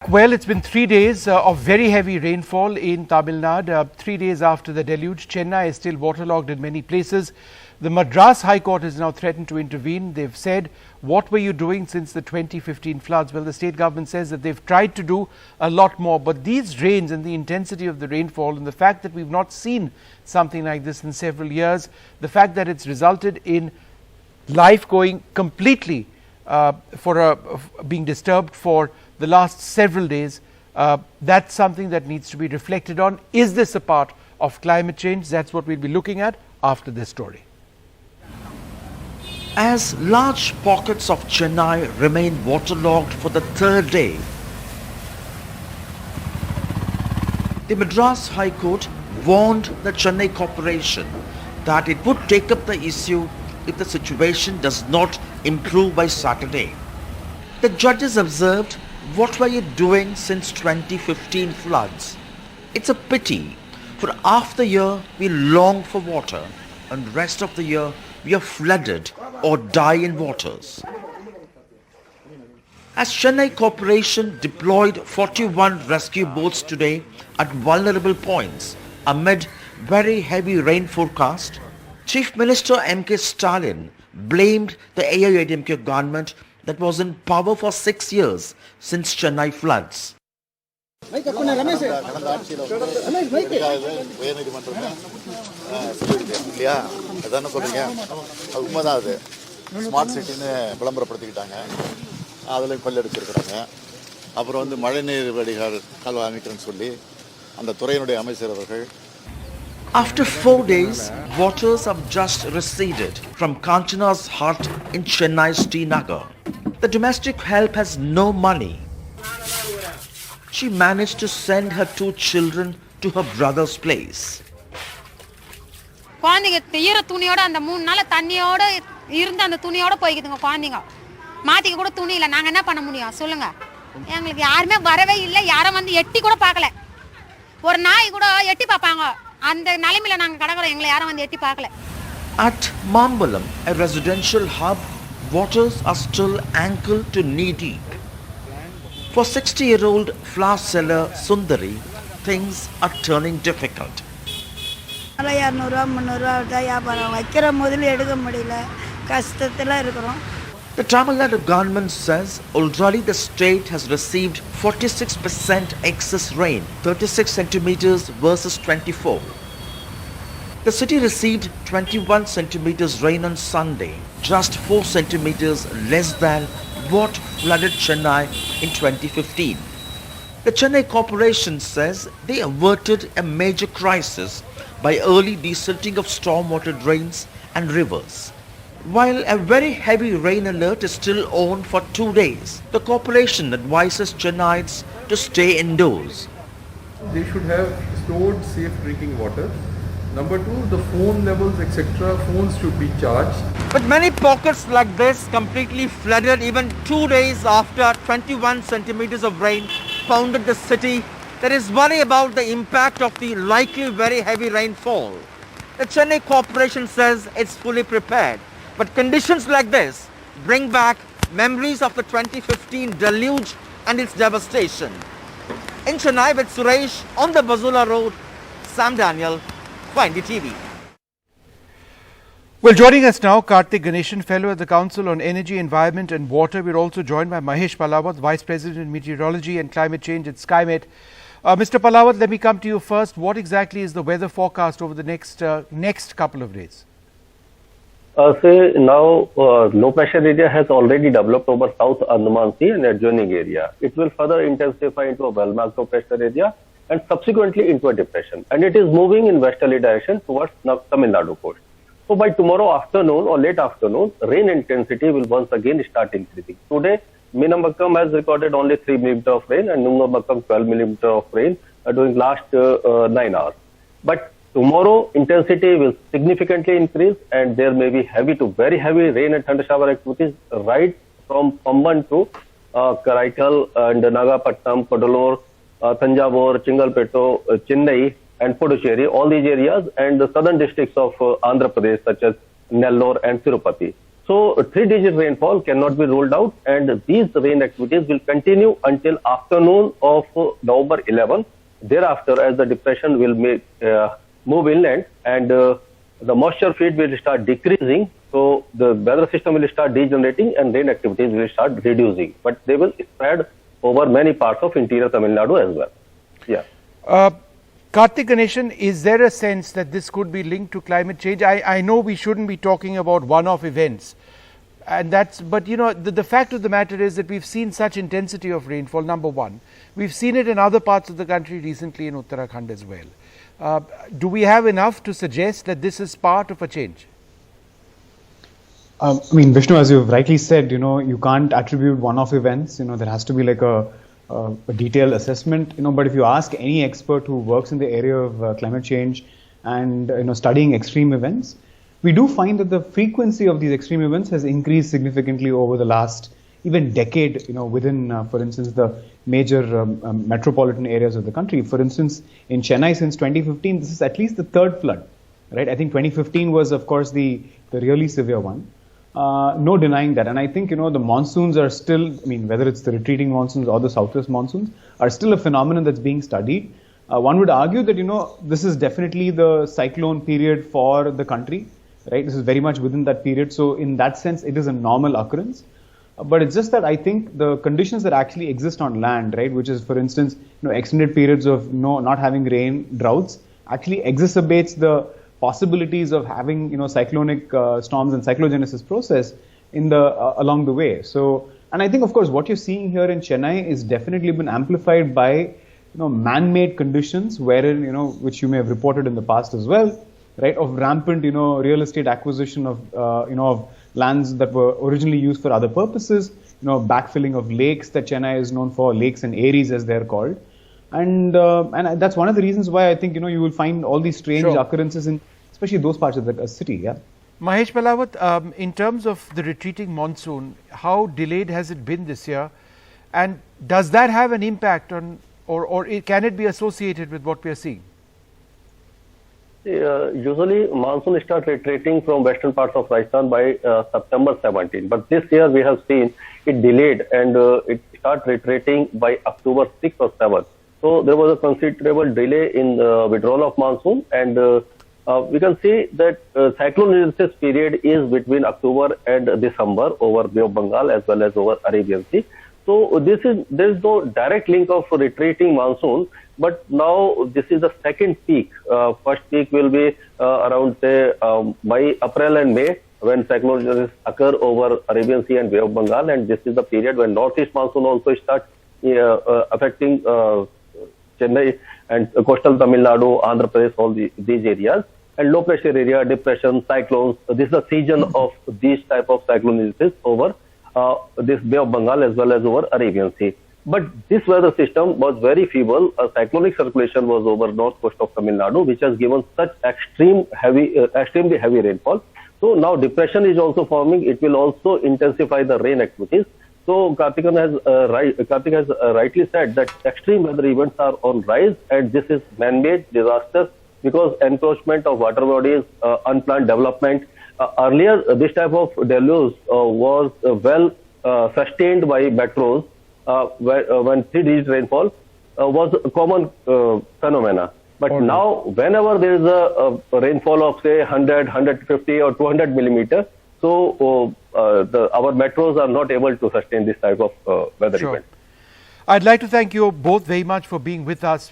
Well, it's been 3 days of very heavy rainfall in Tamil Nadu. 3 days after the deluge, Chennai is still waterlogged in many places. The Madras High Court has now threatened to intervene. They've said, what were you doing since the 2015 floods? Well, the state government says that they've tried to do a lot more. But these rains and the intensity of the rainfall and the fact that we've not seen something like this in several years, the fact that it's resulted in life going completely being disturbed for the last several days, that's something that needs to be reflected on. Is this a part of climate change? That's what we'll be looking at after this story. As large pockets of Chennai remain waterlogged for the third day, the Madras High Court warned the Chennai Corporation that it would take up the issue if the situation does not improve by Saturday. The judges observed, what were you doing since 2015 floods? It's a pity. For half the year we long for water and the rest of the year we are flooded or die in waters. As Chennai Corporation deployed 41 rescue boats today at vulnerable points amid very heavy rain forecast, Chief Minister M.K. Stalin blamed the AIADMK government that was in power for 6 years since Chennai floods. Smart சிட்டின்னு விளம்பரப்படுத்திக்கிட்டாங்க, அதில் கொள்ளடிச்சிருக்கிறாங்க. அப்புறம் வந்து மழைநீர் வடிகால் கால்வாய் அமைக்கிறேன்னு சொல்லி அந்த துறையினுடைய அமைச்சர் அவர்கள். After 4 days, waters have just receded from Kanchana's hut in Chennai's T Nagar. The domestic help has no money. She managed to send her 2 children to her brother's place. குழந்தைங்க ஈர துணியோட அந்த 3 நாள் தண்ணியோட இருந்து அந்த துணியோட போய்க்குதுங்க. குழந்தைங்க மாத்திக்க கூட துணி இல்லை. நாங்கள் என்ன பண்ண முடியும் சொல்லுங்க? எங்களுக்கு யாருமே வரவே இல்லை. யாரும் வந்து எட்டி கூட பார்க்கல. ஒரு நாய் கூட எட்டி பார்ப்பாங்க. அந்த நிலைமையில நாங்கள் கடக்கிறோம். எங்களை யாரும் வந்து எட்டி பார்க்கல. At Mambalam, a residential hub, waters are still ankle to knee deep. For 60-year-old flower seller Sundari, things are turning difficult. The Tamil Nadu government says already the state has received 46% excess rain, 36 centimeters versus 24. The city received 21 centimeters rain on Sunday, just 4 centimeters less than what flooded Chennai in 2015. The Chennai Corporation says they averted a major crisis by early desilting of stormwater drains and rivers. While a very heavy rain alert is still on for 2 days, the corporation advises Chennaites to stay indoors. They should have stored safe drinking water. Number 2, the phone levels, etc. Phones should be charged. But many pockets like this completely flooded even 2 days after 21 centimeters of rain pounded the city. There is worry about the impact of the likely very heavy rainfall. The Chennai Corporation says it's fully prepared. But conditions like this bring back memories of the 2015 deluge and its devastation. In Chennai with Suresh on the Basula Road, Sam Daniel, Find TV. Well, joining us now, Karthik Ganeshan, Fellow at the Council on Energy, Environment and Water. We're also joined by Mahesh Palawat, Vice President in Meteorology and Climate Change at SkyMet. Mr. Palawat, let me come to you first. What exactly is the weather forecast over the next couple of days? Now low pressure area has already developed over South Andaman Sea and adjoining area. It will further intensify into a well-marked low pressure area and subsequently into a depression. And it is moving in westerly direction towards Tamil Nadu coast. So by tomorrow afternoon or late afternoon, rain intensity will once again start increasing. Today, Meenambakkam has recorded only 3 mm of rain and Nungamakam 12 mm of rain during last 9 hours. But tomorrow, intensity will significantly increase and there may be heavy to very heavy rain and thunder shower activities right from Pamban to Karaikal and Nagapattinam, Kodalur, Thanjavur, Chingalpettu, Chennai and Puducherry, all these areas and the southern districts of Andhra Pradesh such as Nellore and Tirupati. So 3-digit rainfall cannot be ruled out, and these rain activities will continue until afternoon of November 11. Thereafter, as the depression will move inland and the moisture feed will start decreasing, so the weather system will start degenerating and rain activities will start reducing. But they will spread over many parts of interior Tamil Nadu as well. Yeah. Karthik Ganeshan, is there a sense that this could be linked to climate change? I know we shouldn't be talking about one-off events, and but you know, the fact of the matter is that we've seen such intensity of rainfall, number one. We've seen it in other parts of the country recently in Uttarakhand as well. Do we have enough to suggest that this is part of a change? I mean, Vishnu, as you've rightly said, you know, you can't attribute one-off events. You know, there has to be like a detailed assessment. You know, but if you ask any expert who works in the area of climate change and studying extreme events, we do find that the frequency of these extreme events has increased significantly over the last even decade. You know, within, for instance, the major metropolitan areas of the country. For instance, in Chennai since 2015, this is at least the third flood, right? I think 2015 was, of course, the really severe one. No denying that. And I think, the monsoons are still, I mean, whether it's the retreating monsoons or the southwest monsoons, are still a phenomenon that's being studied. One would argue that, this is definitely the cyclone period for the country, right? This is very much within that period. So in that sense, it is a normal occurrence. But it's just that I think the conditions that actually exist on land, right, which is, for instance, extended periods of not having rain, droughts, actually exacerbates the possibilities of having cyclonic storms and cyclogenesis process in the along the way. So, and I think, of course, what you're seeing here in Chennai is definitely been amplified by man-made conditions, wherein which you may have reported in the past as well, right, of rampant real estate acquisition of of lands that were originally used for other purposes, backfilling of lakes that Chennai is known for, lakes and aeries as they're called. And that's one of the reasons why I think, you will find all these strange occurrences in especially those parts of the city. Yeah. Mahesh Palawat, in terms of the retreating monsoon, how delayed has it been this year? And does that have an impact on, or can it be associated with what we are seeing? Usually monsoon starts retreating from western parts of Rajasthan by September 17. But this year we have seen it delayed and it starts retreating by October 6 or 7. So there was a considerable delay in the withdrawal of monsoon, and we can see that cyclone period is between October and December over Bay of Bengal as well as over Arabian Sea. So there is no direct link of retreating monsoon, but now this is the second peak. First peak will be around say by April and May, when cyclones occur over Arabian Sea and Bay of Bengal, and this is the period when northeast monsoon also starts affecting Chennai and coastal Tamil Nadu, Andhra Pradesh, all these areas. And low pressure area, depression, cyclones, this is the season of these type of cyclones over this Bay of Bengal as well as over Arabian Sea. But this weather system was very feeble. A cyclonic circulation was over north coast of Tamil Nadu, which has given such extremely heavy rainfall. So now depression is also forming. It will also intensify the rain activities. So Karthik has rightly said that extreme weather events are on rise, and this is man-made disasters because encroachment of water bodies, unplanned development. Earlier, this type of deluge was well sustained by metros when 3-digit rainfall was a common phenomena. But now, whenever there is a rainfall of say 100, 150 or 200 millimeter, so our metros are not able to sustain this type of weather event. I'd like to thank you both very much for being with us.